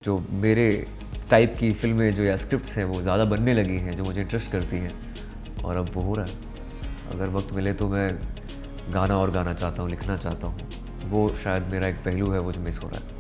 जो मेरे टाइप की फ़िल्में जो या स्क्रिप्ट्स हैं वो ज़्यादा बनने लगी हैं, जो मुझे इंटरेस्ट करती हैं और अब वो हो रहा है। अगर वक्त मिले तो मैं गाना और गाना चाहता हूँ, लिखना चाहता हूँ। वो शायद मेरा एक पहलू है वो जो मिस हो रहा है।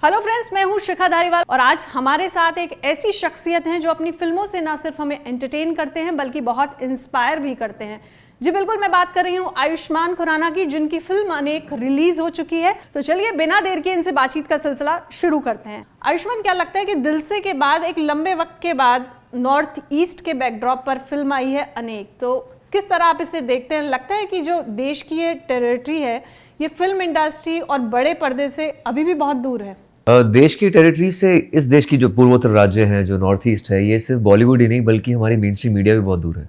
हेलो फ्रेंड्स, मैं हूं शिखा धारीवाल और आज हमारे साथ एक ऐसी शख्सियत हैं जो अपनी फिल्मों से ना सिर्फ हमें एंटरटेन करते हैं बल्कि बहुत इंस्पायर भी करते हैं। जी बिल्कुल, मैं बात कर रही हूं आयुष्मान खुराना की, जिनकी फिल्म अनेक रिलीज हो चुकी है। तो चलिए बिना देर के इनसे बातचीत का सिलसिला शुरू करते हैं। आयुष्मान, क्या लगता है कि दिल से के बाद एक लंबे वक्त के बाद नॉर्थ ईस्ट के बैकड्रॉप पर फिल्म आई है अनेक, तो किस तरह आप इसे देखते हैं? लगता है कि जो देश की ये टेरिटरी है, ये फिल्म इंडस्ट्री और बड़े पर्दे से अभी भी बहुत दूर है? देश की टेरिटरी से इस देश की जो पूर्वोत्तर राज्य हैं, जो नॉर्थ ईस्ट है, ये सिर्फ बॉलीवुड ही नहीं बल्कि हमारी मेन स्ट्रीम मीडिया भी बहुत दूर है।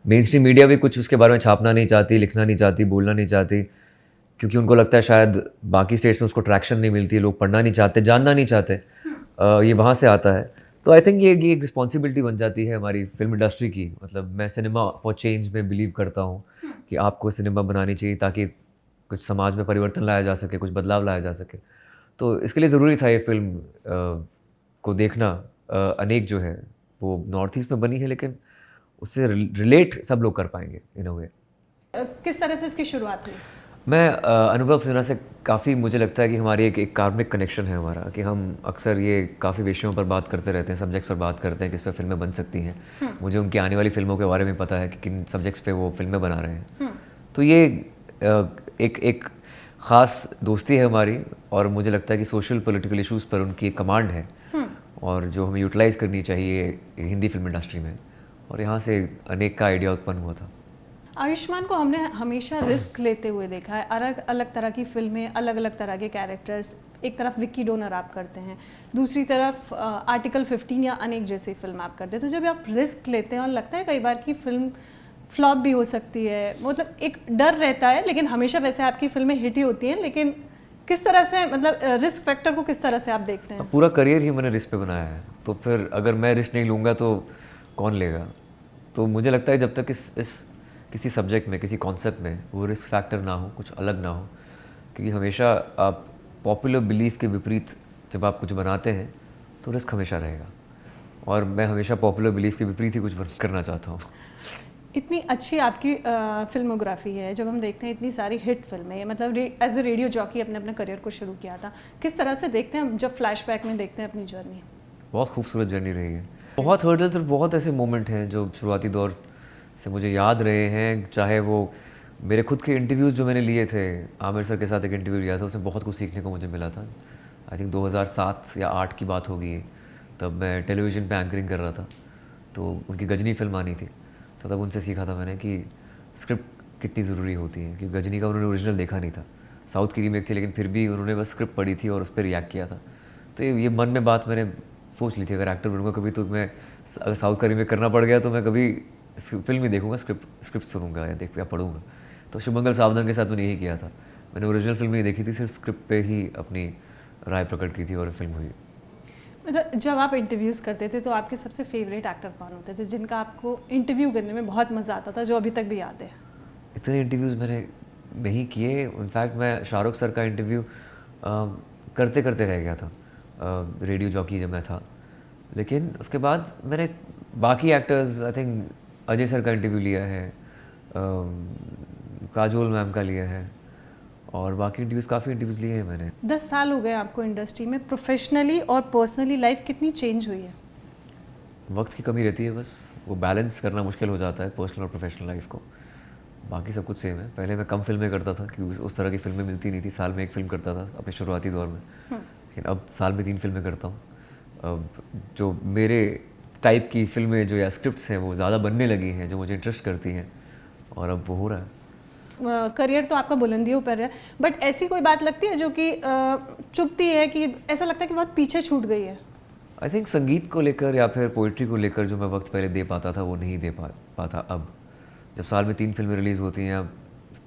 मेन स्ट्रीम मीडिया भी कुछ उसके बारे में छापना नहीं चाहती, लिखना नहीं चाहती, बोलना नहीं चाहती, क्योंकि उनको लगता है शायद बाकी स्टेट्स में उसको ट्रैक्शन नहीं मिलती, लोग पढ़ना नहीं चाहते, जानना नहीं चाहते। ये वहाँ से आता है। तो आई थिंक ये एक रिस्पॉन्सिबिलिटी बन जाती है हमारी फिल्म इंडस्ट्री की। मतलब मैं सिनेमा फॉर चेंज में बिलीव करता हूँ कि आपको सिनेमा बनानी चाहिए ताकि कुछ समाज में परिवर्तन लाया जा सके, कुछ बदलाव लाया जा सके। तो इसके लिए ज़रूरी था ये फिल्म को देखना। अनेक जो है वो नॉर्थ ईस्ट में बनी है, लेकिन उससे रिलेट सब लोग कर पाएंगे इन अ वे। किस तरह से इसकी शुरुआत हुई? मैं अनुभव सिन्हा से काफ़ी, मुझे लगता है कि हमारी एक कार्मिक कनेक्शन है हमारा, कि हम अक्सर ये काफ़ी विषयों पर बात करते रहते हैं, सब्जेक्ट्स पर बात करते हैं, किस पे फिल्में बन सकती हैं। मुझे उनकी आने वाली फिल्मों के बारे में पता है कि किन सब्जेक्ट्स पे वो फिल्में बना रहे हैं। तो ये एक ख़ास दोस्ती है हमारी, और मुझे लगता है कि सोशल पॉलिटिकल इश्यूज़ पर उनकी एक कमांड है और जो हमें यूटिलाइज़ करनी चाहिए हिंदी फिल्म इंडस्ट्री में, और यहाँ से अनेक का आइडिया उत्पन्न हुआ था। आयुष्मान को हमने हमेशा रिस्क लेते हुए देखा है। अलग अलग तरह की फिल्में, अलग अलग तरह के कैरेक्टर्स। एक तरफ विक्की डोनर आप करते हैं, दूसरी तरफ आर्टिकल 15 या अनेक जैसी फिल्म आप करते हैं। तो जब आप रिस्क लेते हैं और लगता है कई बार की फिल्म फ्लॉप भी हो सकती है, मतलब एक डर रहता है, लेकिन हमेशा वैसे आपकी फिल्में हिट ही होती हैं, लेकिन किस तरह से, मतलब रिस्क फैक्टर को किस तरह से आप देखते हैं? पूरा करियर ही मैंने रिस्क पे बनाया है, तो फिर अगर मैं रिस्क नहीं लूँगा तो कौन लेगा? तो मुझे लगता है जब तक इस किसी सब्जेक्ट में, किसी कॉन्सेप्ट में वो रिस्क फैक्टर ना हो, कुछ अलग ना हो, क्योंकि हमेशा आप पॉपुलर बिलीफ के विपरीत जब आप कुछ बनाते हैं तो रिस्क हमेशा रहेगा, और मैं हमेशा पॉपुलर बिलीफ के विपरीत ही कुछ करना चाहता हूँ। इतनी अच्छी आपकी फिल्मोग्राफी है, जब हम देखते हैं इतनी सारी हिट फिल्में, मतलब एज ए रेडियो जॉकी अपने अपने करियर को शुरू किया था, किस तरह से देखते हैं जब फ्लैशबैक में देखते हैं अपनी जर्नी? बहुत खूबसूरत जर्नी रही है, बहुत हर्डल्स और बहुत ऐसे मोमेंट हैं जो शुरुआती दौर से मुझे याद रहे हैं। चाहे वो मेरे खुद के इंटरव्यूज़ जो मैंने लिए थे, आमिर सर के साथ एक इंटरव्यू लिया था, उसमें बहुत कुछ सीखने को मुझे मिला था। आई थिंक 2007 या 8 की बात होगी, तब मैं टेलीविज़न पे एंकरिंग कर रहा था, तो उनकी गजनी फिल्म आनी थी, तो तब उनसे सीखा था मैंने कि स्क्रिप्ट कितनी ज़रूरी होती है, क्योंकि गजनी का उन्होंने ओरिजिनल देखा नहीं था, साउथ की रीमेक थी, लेकिन फिर भी उन्होंने बस स्क्रिप्ट पढ़ी थी और उस पर रिएक्ट किया था। तो ये मन में बात मैंने सोच ली थी, अगर एक्टर बनूंगा कभी तो मैं, अगर साउथ का रीमेक करना पड़ गया तो मैं कभी फिल्म ही देखूंगा, स्क्रिप्ट सुनूंगा या पढ़ूंगा। तो शुभमंगल सावधान के साथ मैंने यही किया था, मैंने ओरिजिनल फिल्म नहीं देखी थी, सिर्फ स्क्रिप्ट पे ही अपनी राय प्रकट की थी और फिल्म हुई। मतलब जब आप इंटरव्यूज़ करते थे तो आपके सबसे फेवरेट एक्टर कौन होते थे, जिनका आपको इंटरव्यू करने में बहुत मज़ा आता था, जो अभी तक भी याद है? इतने इंटरव्यूज़ मैंने नहीं किए, इनफैक्ट मैं शाहरुख सर का इंटरव्यू करते करते रह गया था, रेडियो जॉकी जब मैं था। लेकिन उसके बाद मैंने बाकी actors, I think Ajay sir का इंटरव्यू लिया है, काजोल मैम का लिया है, और बाकी इंटरव्यूज़, काफ़ी इंटरव्यूज़ लिए हैं मैंने। 10 साल हो गए आपको इंडस्ट्री में, प्रोफेशनली और पर्सनली लाइफ कितनी चेंज हुई है? वक्त की कमी रहती है, बस वो बैलेंस करना मुश्किल हो जाता है पर्सनल और प्रोफेशनल लाइफ को। बाकी सब कुछ सेम है। पहले मैं कम फिल्में करता था क्योंकि उस तरह की फिल्में मिलती नहीं थी, साल में एक फिल्म करता था अपने शुरुआती दौर में, लेकिन अब साल में 3 फिल्में करता हूँ। अब जो मेरे टाइप की फिल्में जो या स्क्रिप्ट्स हैं वो ज़्यादा बनने लगी हैं, जो मुझे इंटरेस्ट करती हैं, और अब वो हो रहा है। करियर तो आपका बुलंदियों पर है, बट ऐसी कोई बात लगती है जो कि चुभती है, कि ऐसा लगता है कि बहुत पीछे छूट गई है? आई थिंक संगीत को लेकर या फिर पोइट्री को लेकर जो मैं वक्त पहले दे पाता था वो नहीं दे पाता अब। जब साल में 3 फिल्में रिलीज़ होती हैं, अब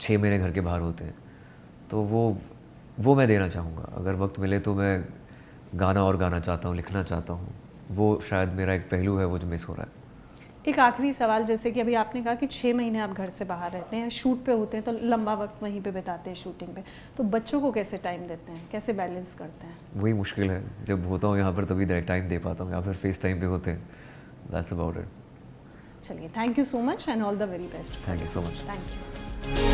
6 महीने घर के बाहर होते हैं, तो वो मैं देना चाहूँगा। अगर वक्त मिले तो मैं गाना और गाना चाहता हूँ, लिखना चाहता हूँ। वो शायद मेरा एक पहलू है वो जो मिस हो रहा है। एक आखिरी सवाल, जैसे कि अभी आपने कहा कि 6 महीने आप घर से बाहर रहते हैं, शूट पे होते हैं तो लंबा वक्त वहीं पे बिताते हैं शूटिंग पे, तो बच्चों को कैसे टाइम देते हैं, कैसे बैलेंस करते हैं? वही मुश्किल है, जब होता हूँ यहाँ पर तभी टाइम दे पाता हूँ, या फिर फेस टाइम पे होते हैं, दैट्स अबाउट इट। चलिए, thank you so much and all the very best. Thank you so much. Thank you.